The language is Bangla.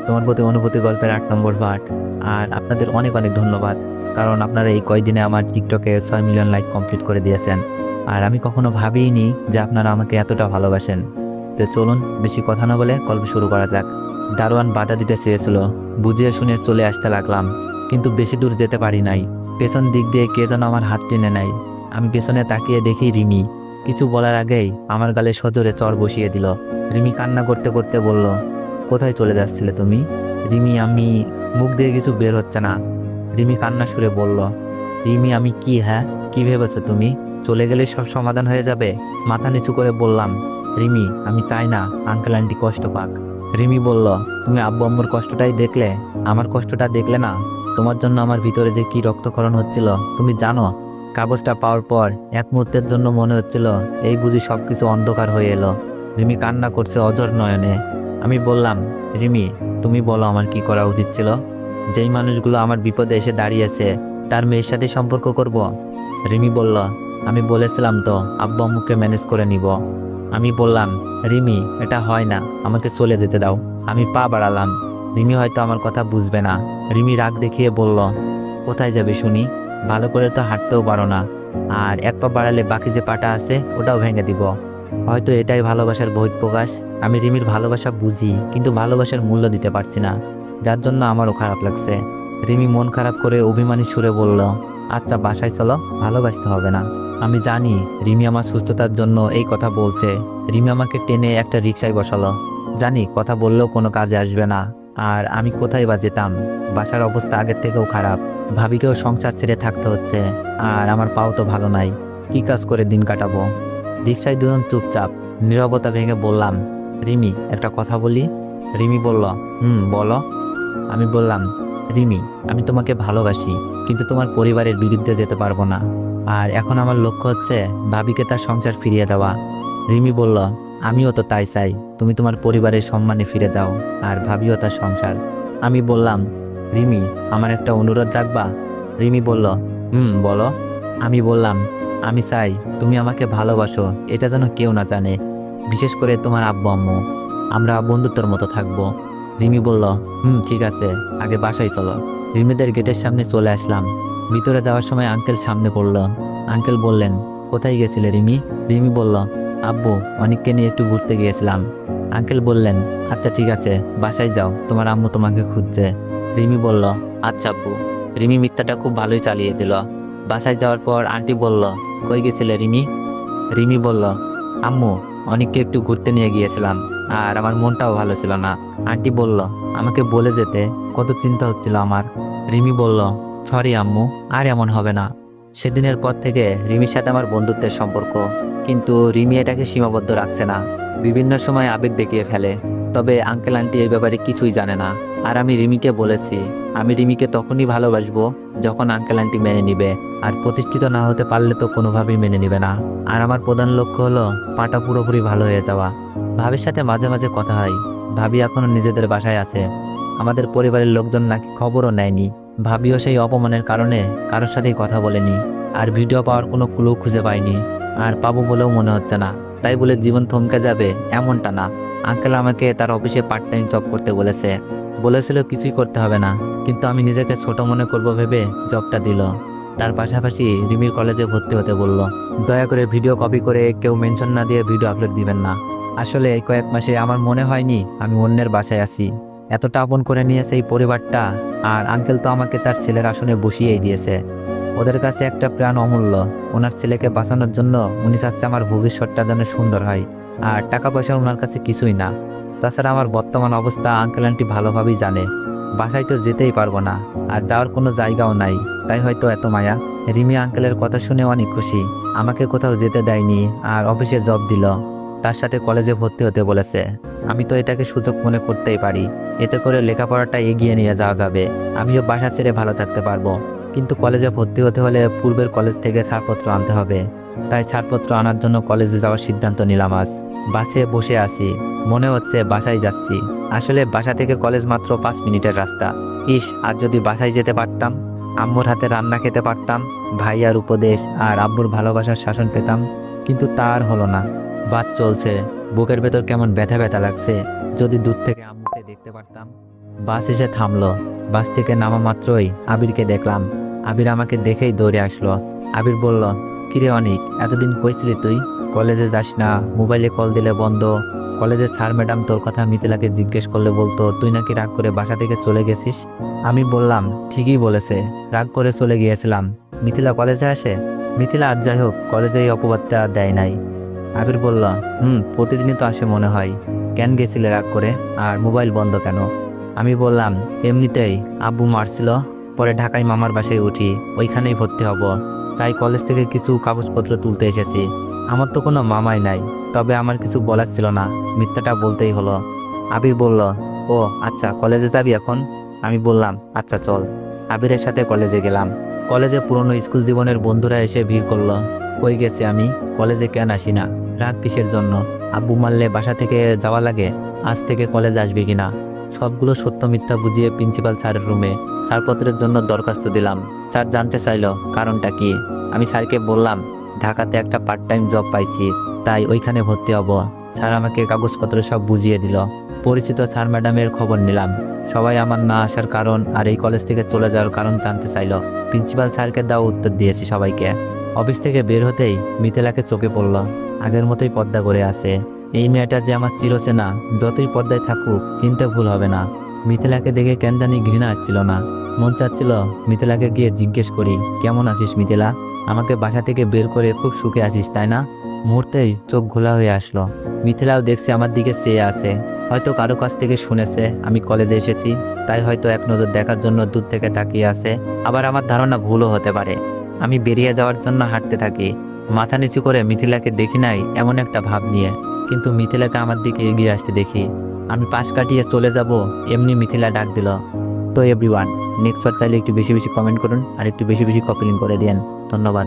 তোমার প্রতি অনুভূতি গল্পের 8 নম্বর পার্ট। আর আপনাদের অনেক অনেক ধন্যবাদ, কারণ আপনারা এই কয়দিনে আমার টিকটকে 6 মিলিয়ন লাইক কমপ্লিট করে দিয়েছেন। আর আমি কখনো ভাবিনি যে আপনারা আমাকে এতটা ভালোবাসেন। তো চলুন বেশি কথা না বলে গল্প শুরু করা যাক। দারোয়ান বাধা দিতে চেয়েছিল, বুঝিয়ে শুনে চলে আসতে লাগলাম, কিন্তু বেশি দূর যেতে পারি নাই। পেছন দিক দিয়ে কে যেন আমার হাত টেনে নেয়। আমি পেছনে তাকিয়ে দেখি রিমি। কিছু বলার আগেই আমার গালে সজোরে চড় বসিয়ে দিল। রিমি কান্না করতে করতে বলল, কোথায় চলে যাচ্ছিলে তুমি? রিমি, আমি মুখ দিয়ে কিছু বের হচ্ছে না। রিমি কান্না সুরে বলল, রিমি আমি কি, হ্যাঁ কি ভেবেছো তুমি? চলে গেলে সব সমাধান হয়ে যাবে? মাথা নিচু করে বললাম, রিমি আমি চাই না আঙ্কেল আন্টি কষ্ট পাক। রিমি বলল, তুমি আব্বু আম্মুর কষ্টটাই দেখলে, আমার কষ্টটা দেখলে না? তোমার জন্য আমার ভিতরে যে কি রক্তক্ষরণ হচ্ছিল তুমি জানো? কাগজটা পাওয়ার পর এক মুহূর্তের জন্য মনে হচ্ছিল এই বুঝি সবকিছু অন্ধকার হয়ে এলো। রিমি কান্না করছে অঝর নয়নে। আমি বললাম, রিমি তুমি বলো আমার কি করা উচিত ছিল? যেই মানুষগুলো আমার বিপদে এসে দাঁড়িয়েছে তার মেয়ের সাথে সম্পর্ক করব? রিমি বলল, আমি বলেছিলাম তো আব্বু আম্মুকে ম্যানেজ করে নিব। আমি বললাম, রিমি এটা হয় না, আমাকে চলে যেতে দাও। আমি পা বাড়ালাম। রিমি হয়তো আমার কথা বুঝবে না। রিমি রাগ দেখিয়ে বলল, কোথায় যাবে শুনি? ভালো করে তো হাঁটতেও পারো না, আর এক পা বাড়ালে বাকি যে পাটা আছে ওটাও ভেঙে দিব। হয়তো এটাই ভালোবাসার বহিঃপ্রকাশ। আমি রিমির ভালোবাসা বুঝি, কিন্তু ভালোবাসার মূল্য দিতে পারছি না, যার জন্য আমারও খারাপ লাগছে। রিমি মন খারাপ করে অভিমানী সুরে বলল, আচ্ছা বাসায় চলো, ভালোবাসতে হবে না। আমি জানি রিমি আমার সুস্থতার জন্য এই কথা বলছে। রিমি আমাকে টেনে একটা রিকশায় বসালো। জানি কথা বললেও কোনো কাজে আসবে না। আর আমি কোথায় বা যেতাম? বাসার অবস্থা আগের থেকেও খারাপ। ভাবিকেও সংসার ছেড়ে থাকতে হচ্ছে। আর আমার পাও তো ভালো নাই, কি কাজ করে দিন কাটাবো? রিকশায় দুজন চুপচাপ। নীরবতা ভেঙে বললাম, রিমি একটা কথা বলি। রিমি বলল, বলো। আমি বললাম, রিমি আমি তোমাকে ভালোবাসি, কিন্তু তোমার পরিবারের বিরুদ্ধে যেতে পারবো না। আর এখন আমার লক্ষ্য হচ্ছে ভাবিকে তার সংসার ফিরিয়ে দেওয়া। রিমি বলল, আমিও তো তাই চাই, তুমি তোমার পরিবারের সম্মানে ফিরে যাও, আর ভাবিও তার সংসার। আমি বললাম, রিমি আমার একটা অনুরোধ রাখবা? রিমি বলল, বলো। আমি বললাম, আমি চাই তুমি আমাকে ভালোবাসো, এটা যেন কেউ না জানে, বিশেষ করে তোমার আব্বু আম্মু। আমরা বন্ধুত্বর মতো থাকবো। রিমি বলল, ঠিক আছে, আগে বাসায় চলো। রিমিদের গেটের সামনে চলে আসলাম। ভিতরে যাওয়ার সময় আঙ্কেল সামনে পড়ল। আঙ্কেল বললেন, কোথায় গেছিলে রিমি? রিমি বলল, আব্বু অনেককে নিয়ে একটু ঘুরতে গিয়েছিলাম। আঙ্কেল বললেন, আচ্ছা ঠিক আছে, বাসায় যাও, তোমার আম্মু তোমাকে খুঁজছে। রিমি বলল, আচ্ছা আব্বু। রিমি মিথ্যাটা খুব ভালোই চালিয়ে দিল। বাসায় যাওয়ার পর আন্টি বলল, কই গেছিলে রিমি? রিমি বলল, আম্মু অনেককে একটু ঘুরতে নিয়ে গিয়েছিলাম, আর আমার মনটাও ভালো ছিল না। আন্টি বলল, আমাকে বলে যেতে, কত চিন্তা হচ্ছিল আমার। রিমি বলল, সরি আম্মু, আর এমন হবে না। সেদিনের পর থেকে রিমির সাথে আমার বন্ধুত্বের সম্পর্ক, কিন্তু রিমি এটাকে সীমাবদ্ধ রাখছে না, বিভিন্ন সময় আবেগ দেখিয়ে ফেলে। তবে আঙ্কেল আন্টি এই ব্যাপারে কিছুই জানে না। আর আমি রিমিকে বলেছি, আমি রিমিকে তখনই ভালোবাসবো যখন আঙ্কেল আন্টি মেনে নিবে, আর প্রতিষ্ঠিত না হতে পারলে তো কোনোভাবেই মেনে নিবে না। আর আমার প্রধান লক্ষ্য হলো পাটা পুরোপুরি ভালো হয়ে যাওয়া। ভাবির সাথে মাঝে মাঝে কথা হয়। ভাবি এখনো নিজেদের বাসায় আছে। আমাদের পরিবারের লোকজন নাকি খবরও নেয়নি। ভাবিও সেই অপমানের কারণে কারোর সাথেই কথা বলেনি, আর ভিডিও পাওয়ার কোনো ক্লু খুঁজে পাইনি, আর পাবো বলেও মনে হচ্ছে না। তাই বলে জীবন থমকে যাবে এমনটা না। আঙ্কেল আমাকে তার অফিসে পার্ট টাইম জব করতে বলেছিল কিছুই করতে হবে না, কিন্তু আমি নিজেকে ছোট মনে করব ভেবে জবটা দিল। তার পাশাপাশি রিমির কলেজে ভর্তি হতে বলল। দয়া করে ভিডিও কপি করে কেউ মেনশন না দিয়ে ভিডিও আপলোড দিবেন না। আসলে এই কয়েক মাসে আমার মনে হয়নি আমি অন্যের বাসায় আছি। এতটা আপন করে নিয়েছে এই পরিবারটা। আর আঙ্কেল তো আমাকে তার ছেলের আসনে বসিয়েই দিয়েছে। ওদের কাছে একটা প্রাণ অমূল্য। ওনার ছেলেকে বাঁচানোর জন্য উনি চাচ্ছে আমার ভবিষ্যৎটা যেন সুন্দর হয়। আর টাকা পয়সা ওনার কাছে কিছুই না। তাছাড়া আমার বর্তমান অবস্থা আঙ্কেল আন্টি ভালোভাবেই জানে। বাসায় তো যেতেই পারবো না, আর যাওয়ার কোনো জায়গাও নাই, তাই হয়তো এত মায়া। রিমি আঙ্কেলের কথা শুনে অনেক খুশি। আমাকে কোথাও যেতে দেয়নি, আর অফিসে জব দিল। তার সাথে কলেজে ভর্তি হতে বলেছে। আমি তো এটাকে সুযোগ মনে করতেই পারি। এতে করে লেখাপড়াটা এগিয়ে নিয়ে যাওয়া যাবে। আমিও বাসা ছেড়ে ভালো থাকতে পারবো। কিন্তু কলেজে ভর্তি হতে হলে পূর্বের কলেজ থেকে ছাড়পত্র আনতে হবে। তাই ছাড়পত্র আনার জন্য কলেজে যাওয়ার সিদ্ধান্ত নিলাম আজ। বাসে বসে আছি, মনে হচ্ছে বাসায় যাচ্ছি। আসলে বাসা থেকে কলেজ মাত্র 5 মিনিটের রাস্তা। আর যদি বাসায় যেতে পারতাম, আম্মুর হাতে রান্না খেতে পারতাম, ভাইয়ার উপদেশ আর আব্বুর ভালোবাসার শাসন পেতাম। কিন্তু তা আর হলো না। বাস চলছে, বুকের ভেতর কেমন ব্যথা ব্যথা লাগছে। যদি দূর থেকে আম্মুকে দেখতে পারতাম। বাস এসে থামলো। বাস থেকে নামা মাত্রই আবিরকে দেখলাম। আবির আমাকে দেখেই দৌড়ে আসলো। আবির বলল, কিরে অনিক, এতদিন কইছিলি তুই কলেজে যাস না, মোবাইলে কল দিলে বন্ধ, কলেজের স্যার ম্যাডাম তোর কথা মিথিলাকে জিজ্ঞেস করলে বলতো তুই নাকি রাগ করে বাসা থেকে চলে গেছিস। আমি বললাম, ঠিকই বলেছে, রাগ করে চলে গিয়েছিলাম। মিথিলা কলেজে আসে? মিথিলা আজ যাই হোক কলেজে এই অপবাদটা দেয় নাই। আবির বলল, প্রতিদিনই তো আসে মনে হয়। কেন গেছিলে রাগ করে, আর মোবাইল বন্ধ কেন? আমি বললাম, এমনিতেই আব্বু মারছিল, পরে ঢাকায় মামার বাসায় উঠি, ওইখানেই ভর্তি হব, তাই কলেজ থেকে কিছু কাগজপত্র তুলতে এসেছি। আমার তো কোনো মামাই নাই, তবে আমার কিছু বলার ছিল না, মিথ্যাটা বলতেই হলো। আবির বলল, ও আচ্ছা, কলেজে যাবি এখন? আমি বললাম, আচ্ছা চল। আবিরের সাথে কলেজে গেলাম। কলেজে পুরনো স্কুল জীবনের বন্ধুরা এসে ভিড় করলো। কই গেছি আমি, কলেজে কেন আসি না, রাগ কিসের জন্য, আব্বু মারলে বাসা থেকে যাওয়া লাগে, আজ থেকে কলেজ আসবে কিনা, সবগুলো সত্য মিথ্যা বুঝিয়ে প্রিন্সিপাল স্যারের রুমে ছাড়পত্রের জন্য দরখাস্ত দিলাম। স্যার জানতে চাইলো কারণটা কি। আমি স্যারকে বললাম, ঢাকাতে একটা পার্ট টাইম জব পাইছি, তাই ওইখানে ভর্তি হব। স্যার আমাকে কাগজপত্র সব বুঝিয়ে দিল। পরিচিত স্যার ম্যাডামের খবর নিলাম। সবাই আমার না আসার কারণ আর এই কলেজ থেকে চলে যাওয়ার কারণ জানতে চাইলো। প্রিন্সিপাল স্যারকে দাও উত্তর দিয়েছি সবাইকে। অফিস থেকে বের হতেই মিথিলাকে চোখে পড়ল। আগের মতোই পর্দা করে আছে। এই মেয়েটা যে আমার চিরচেনা, যতই পর্দায় থাকুক চিনতে ভুল হবে না। মিথিলাকে দেখে কেন জানি ঘৃণা আসছিল না, মন চাচ্ছিল মিথিলাকে গিয়ে জিজ্ঞেস করি, কেমন আছিস মিথিলা, আমাকে বাসা থেকে বের করে খুব সুখে আছিস তাই না? মুহূর্তেই চোখ ঘোলা হয়ে আসলো। মিথিলাও দেখছে আমার দিকে চেয়ে আছে। হয়তো কারো কাছ থেকে শুনেছে আমি কলেজে এসেছি, তাই হয়তো এক নজর দেখার জন্য দূর থেকে তাকিয়ে আছে। আবার আমার ধারণা ভুলও হতে পারে। আমি বেরিয়ে যাওয়ার জন্য হাঁটতে থাকি, মাথা নিচু করে মিথিলাকে দেখি নাই এমন একটা ভাব নিয়ে। কিন্তু মিথিলাকে আমার দিকে এগিয়ে আসতে দেখি। আমি পাশ কাটিয়ে চলে যাব, এমনি মিথিলা ডাক দিল। তো এভরিওয়ান, নেক্সট বার চাইলে একটু বেশি বেশি কমেন্ট করুন আর একটু বেশি বেশি কপি লিঙ্ক করে দিন। ধন্যবাদ।